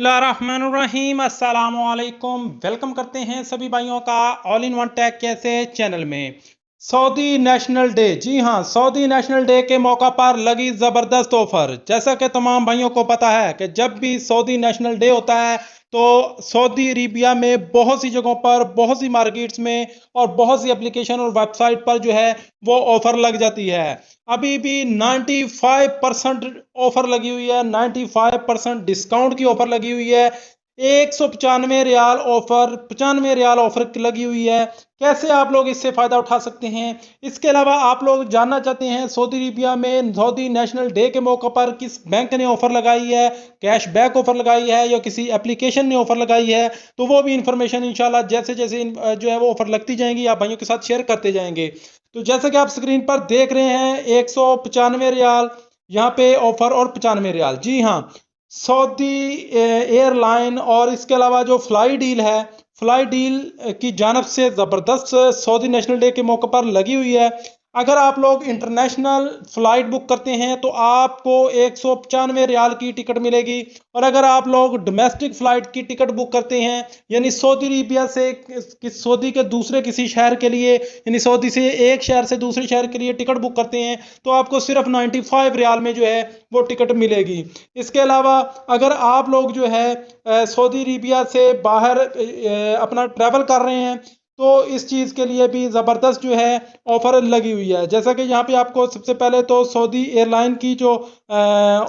बिस्मिल्लाहिर्रहमानिर्रहीम अस्सलामुअलैकुम। वेलकम करते हैं सभी भाइयों का ऑल इन वन टेक कैसे चैनल में। सऊदी नेशनल डे, जी हाँ, सऊदी नेशनल डे के मौका पर लगी ज़बरदस्त ऑफर। जैसा कि तमाम भाइयों को पता है कि जब भी सऊदी नेशनल डे होता है तो सऊदी अरेबिया में बहुत सी जगहों पर, बहुत सी मार्केट्स में और बहुत सी एप्लीकेशन और वेबसाइट पर जो है वो ऑफर लग जाती है। अभी भी 95% ऑफर लगी हुई है, 95% डिस्काउंट की ऑफर लगी हुई है। 195 रियाल ऑफर, 95 रियाल ऑफर लगी हुई है। कैसे आप लोग इससे फायदा उठा सकते हैं? इसके अलावा आप लोग जानना चाहते हैं सऊदी अरेबिया में सऊदी नेशनल डे के मौके पर किस बैंक ने ऑफर लगाई है, कैशबैक ऑफर लगाई है या किसी एप्लीकेशन ने ऑफर लगाई है, तो वो भी इंफॉर्मेशन इंशाल्लाह जैसे जैसे जो है वो ऑफर लगती जाएंगी आप भाइयों के साथ शेयर करते जाएंगे। तो जैसा कि आप स्क्रीन पर देख रहे हैं 195 रियाल यहाँ पे ऑफर और 95 रियाल, जी हाँ, सऊदी एयरलाइन और इसके अलावा जो फ्लाई डील है, फ्लाई डील की जानब से ज़बरदस्त सऊदी नेशनल डे के मौके पर लगी हुई है। अगर आप लोग इंटरनेशनल फ़्लाइट बुक करते हैं तो आपको 195 रियाल की टिकट मिलेगी, और अगर आप लोग डोमेस्टिक फ़्लाइट की टिकट बुक करते हैं यानी सऊदी अरेबिया से सऊदी के दूसरे किसी शहर के लिए, यानी सऊदी से एक शहर से दूसरे शहर के लिए टिकट बुक करते हैं तो आपको सिर्फ 95 रियाल में जो है वो टिकट मिलेगी। इसके अलावा अगर आप लोग जो है सऊदी अरेबिया से बाहर अपना ट्रैवल कर रहे हैं तो इस चीज़ के लिए भी ज़बरदस्त जो है ऑफ़र लगी हुई है। जैसा कि यहाँ पे आपको सबसे पहले तो सऊदी एयरलाइन की जो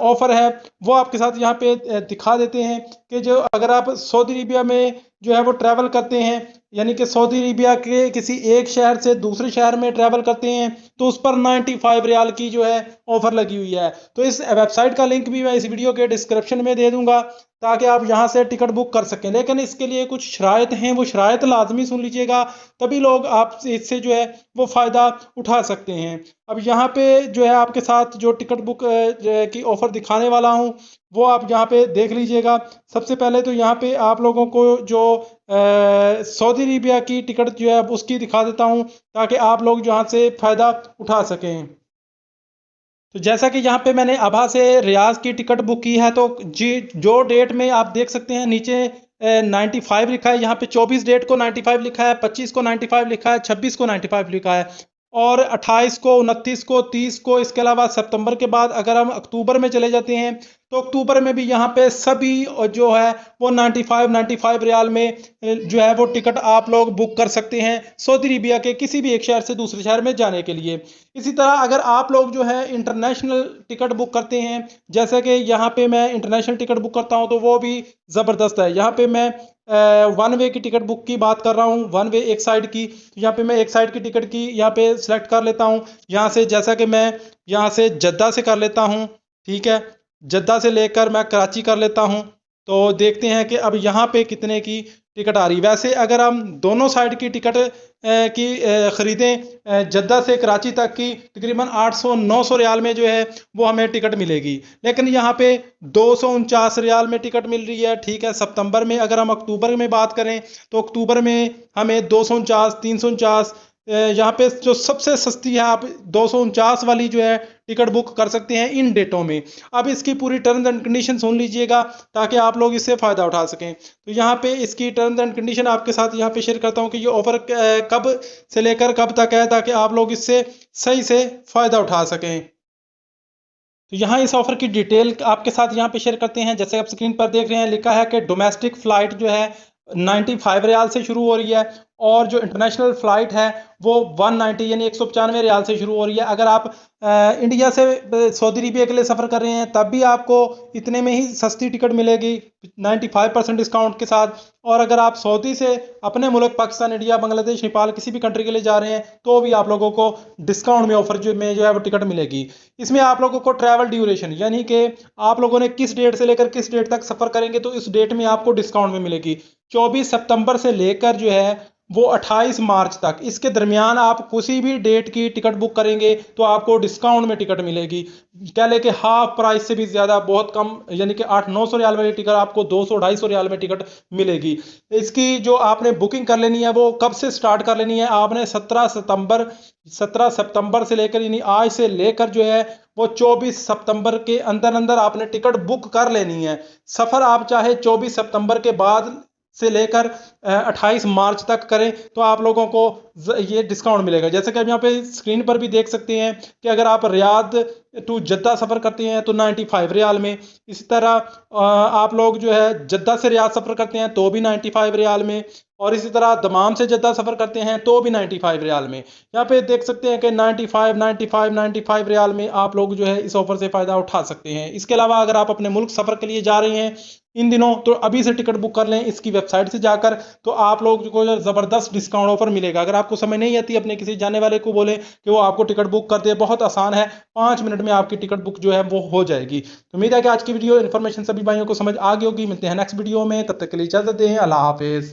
ऑफ़र है वो आपके साथ यहाँ पे दिखा देते हैं कि जो अगर आप सऊदी अरेबिया में जो है वो ट्रैवल करते हैं, यानी कि सऊदी अरेबिया के किसी एक शहर से दूसरे शहर में ट्रैवल करते हैं तो उस पर 95 रियाल की जो है ऑफ़र लगी हुई है। तो इस वेबसाइट का लिंक भी मैं इस वीडियो के डिस्क्रिप्शन में दे दूंगा ताकि आप यहाँ से टिकट बुक कर सकें। लेकिन इसके लिए कुछ शराइत हैं, वो शराइत लाजमी सुन लीजिएगा, तभी लोग आप इससे जो है वो फ़ायदा उठा सकते हैं। अब यहाँ पे जो है आपके साथ जो टिकट बुक की ऑफ़र दिखाने वाला हूँ वो आप यहाँ पे देख लीजिएगा। सबसे पहले तो यहाँ पे आप लोगों को जो सऊदी अरेबिया की टिकट जो है उसकी दिखा देता हूँ ताकि आप लोग यहाँ से फ़ायदा उठा सकें। तो जैसा कि यहाँ पे मैंने अबहा से रियाज की टिकट बुक की है तो जी जो डेट में आप देख सकते हैं नीचे 95 लिखा है, यहाँ पे 24 डेट को 95 लिखा है, 25 को 95 लिखा है, 26 को 95 लिखा है और 28 को, 29 को, 30 को। इसके अलावा सितंबर के बाद अगर हम अक्टूबर में चले जाते हैं तो अक्टूबर में भी यहाँ पे सभी जो है वो 95 रियाल में जो है वो टिकट आप लोग बुक कर सकते हैं सऊदी अरेबिया के किसी भी एक शहर से दूसरे शहर में जाने के लिए। इसी तरह अगर आप लोग जो है इंटरनेशनल टिकट बुक करते हैं, जैसे कि यहाँ पे मैं इंटरनेशनल टिकट बुक करता हूँ तो वो भी ज़बरदस्त है। यहाँ पे मैं वन वे की टिकट बुक की बात कर रहा हूँ, वन वे एक साइड की। तो यहाँ पे मैं एक साइड की टिकट की यहाँ पे सिलेक्ट कर लेता हूँ। यहाँ से जैसा कि मैं यहाँ से जद्दा से कर लेता हूँ, ठीक है, जद्दा से लेकर मैं कराची कर लेता हूँ। तो देखते हैं कि अब यहाँ पे कितने की टिकट आ रही। वैसे अगर हम दोनों साइड की टिकट की ख़रीदें जद्दा से कराची तक की तकरीबन 800-900 रियाल में जो है वो हमें टिकट मिलेगी, लेकिन यहाँ पे 249 रियाल में टिकट मिल रही है, ठीक है। सितंबर में अगर हम अक्टूबर में बात करें तो अक्टूबर में हमें 249, 349, यहाँ पे जो सबसे सस्ती है आप 249 वाली जो है टिकट बुक कर सकते हैं इन डेटों में। अब इसकी पूरी टर्म्स एंड कंडीशन सुन लीजिएगा ताकि आप लोग इससे फ़ायदा उठा सकें। तो यहाँ पे इसकी टर्म्स एंड कंडीशन आपके साथ यहाँ पे शेयर करता हूँ कि ये ऑफ़र कब से लेकर कब तक है ताकि आप लोग इससे सही से फ़ायदा उठा सकें। तो यहाँ इस ऑफर की डिटेल आपके साथ यहाँ पे शेयर करते हैं। जैसे आप स्क्रीन पर देख रहे हैं लिखा है कि डोमेस्टिक फ़्लाइट जो है 95 रियाल से शुरू हो रही है और जो इंटरनेशनल फ़्लाइट है वो 190 यानी 195 रियाल से शुरू हो रही है। अगर आप इंडिया से सऊदी अरेबिया के लिए सफ़र कर रहे हैं तब भी आपको इतने में ही सस्ती टिकट मिलेगी 95% डिस्काउंट के साथ। और अगर आप सऊदी से अपने मुल्क पाकिस्तान, इंडिया, बांग्लादेश, नेपाल किसी भी कंट्री के लिए जा रहे हैं तो भी आप लोगों को डिस्काउंट में ऑफर जो है वो टिकट मिलेगी। इसमें आप लोगों को ट्रैवल ड्यूरेशन यानी कि आप लोगों ने किस डेट से लेकर किस डेट तक सफ़र करेंगे तो इस डेट में आपको डिस्काउंट में मिलेगी। 24 सितंबर से लेकर जो है वो 28 मार्च तक, इसके दरमियान आप किसी भी डेट की टिकट बुक करेंगे तो आपको डिस्काउंट में टिकट मिलेगी। कह ले कि हाफ प्राइस से भी ज़्यादा, बहुत कम, यानी कि 800-900 रियाल वाली टिकट आपको 200-250 रियाल में टिकट मिलेगी। इसकी जो आपने बुकिंग कर लेनी है वो कब से स्टार्ट कर लेनी है, आपने 17 सितंबर से लेकर, यानी आज से लेकर जो है वो 24 सितंबर के अंदर अंदर आपने टिकट बुक कर लेनी है। सफ़र आप चाहे 24 सितंबर के बाद से लेकर 28 मार्च तक करें तो आप लोगों को ये डिस्काउंट मिलेगा। जैसे कि आप यहाँ पे स्क्रीन पर भी देख सकते हैं कि अगर आप रियाद टू जद्दा सफ़र करते हैं तो 95 रियाल में, इसी तरह आप लोग जो है जद्दा से रियाद सफ़र करते हैं तो भी 95 रियाल में, और इसी तरह दमाम से जद्दा सफ़र करते हैं तो भी 95 रियाल में। यहाँ पे देख सकते हैं कि 95 रियाल में आप लोग जो है इस ऑफर से फ़ायदा उठा सकते हैं। इसके अलावा अगर आप अपने मुल्क सफ़र के लिए जा रहे हैं इन दिनों तो अभी से टिकट बुक कर लें इसकी वेबसाइट से जाकर, तो आप लोग को ज़बरदस्त डिस्काउंट ऑफर मिलेगा। अगर आपको समझ नहीं आती, अपने किसी जाने वाले को बोले कि वो आपको टिकट बुक कर दे, बहुत आसान है, 5 मिनट में आपकी टिकट बुक जो है वो हो जाएगी। तो उम्मीद है कि आज की वीडियो इन्फॉर्मेशन सभी भाइयों को समझ आ गई होगी। मिलते हैं नेक्स्ट वीडियो में, तब तक के लिए इजाज़त दें, अल्लाह हाफिज़।